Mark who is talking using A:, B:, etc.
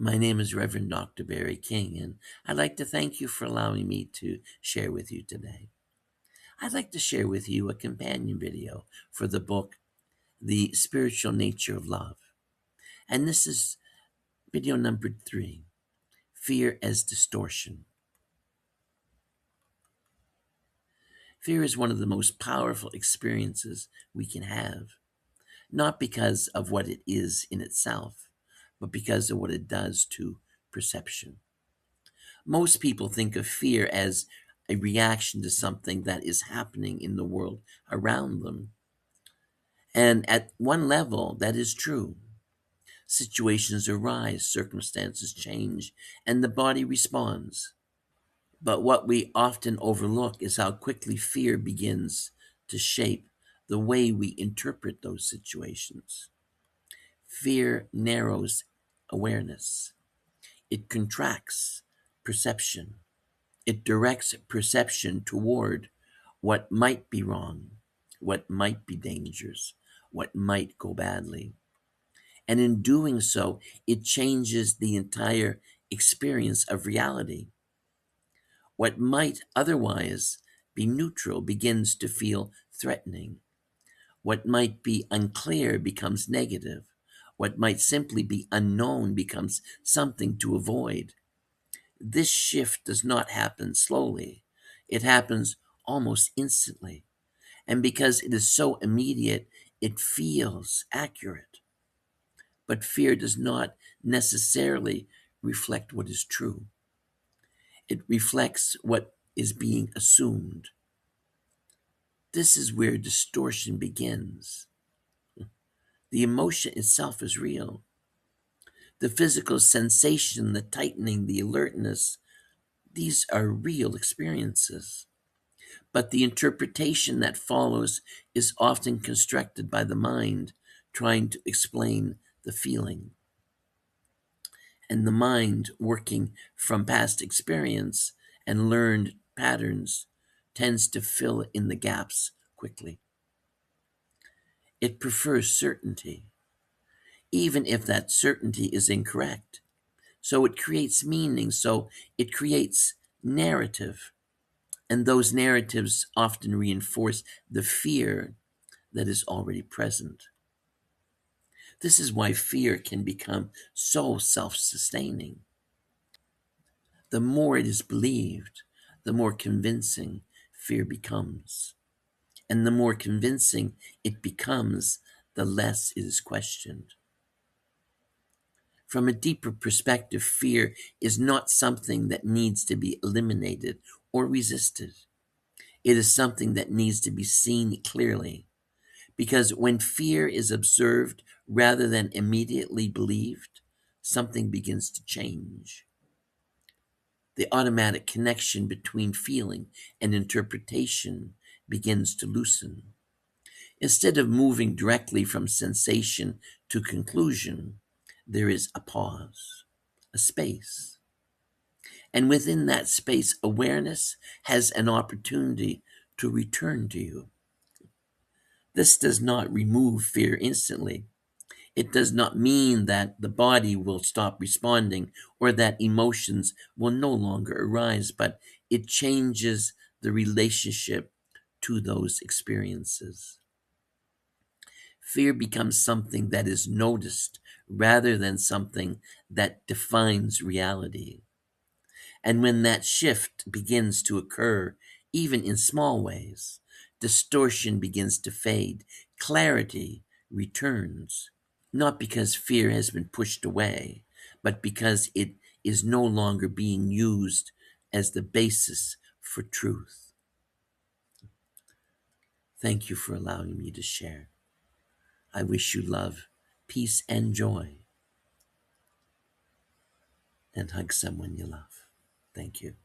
A: My name is Reverend Dr. Barry King, and I'd like to thank you for allowing me to share with you today. I'd like to share with you a companion video for the book, The Spiritual Nature of Love. And this is video number 3, Fear as Distortion. Fear is one of the most powerful experiences we can have, not because of what it is in itself, but because of what it does to perception. Most people think of fear as a reaction to something that is happening in the world around them. And at one level, that is true. Situations arise, circumstances change, and the body responds. But what we often overlook is how quickly fear begins to shape the way we interpret those situations. Fear narrows awareness, it contracts perception. It directs perception toward what might be wrong, what might be dangerous, what might go badly. And in doing so, it changes the entire experience of reality. What might otherwise be neutral begins to feel threatening. What might be unclear becomes negative. What might simply be unknown becomes something to avoid. This shift does not happen slowly. It happens almost instantly. And because it is so immediate, it feels accurate. But fear does not necessarily reflect what is true. It reflects what is being assumed. This is where distortion begins. The emotion itself is real. The physical sensation, the tightening, the alertness, these are real experiences. But the interpretation that follows is often constructed by the mind, trying to explain the feeling. And the mind, working from past experience and learned patterns, tends to fill in the gaps quickly. It prefers certainty, even if that certainty is incorrect. So it creates meaning, so it creates narrative. And those narratives often reinforce the fear that is already present. This is why fear can become so self sustaining. The more it is believed, the more convincing fear becomes. And the more convincing it becomes, the less it is questioned. From a deeper perspective, fear is not something that needs to be eliminated or resisted. It is something that needs to be seen clearly. Because when fear is observed rather than immediately believed, something begins to change. The automatic connection between feeling and interpretation begins to loosen. Instead of moving directly from sensation to conclusion, there is a pause, a space. And within that space, awareness has an opportunity to return to you. This does not remove fear instantly. It does not mean that the body will stop responding or that emotions will no longer arise, but it changes the relationship to those experiences. Fear becomes something that is noticed rather than something that defines reality. And when that shift begins to occur, even in small ways, distortion begins to fade, clarity returns. Not because fear has been pushed away, but because it is no longer being used as the basis for truth. Thank you for allowing me to share. I wish you love, peace, and joy, and hug someone you love. Thank you.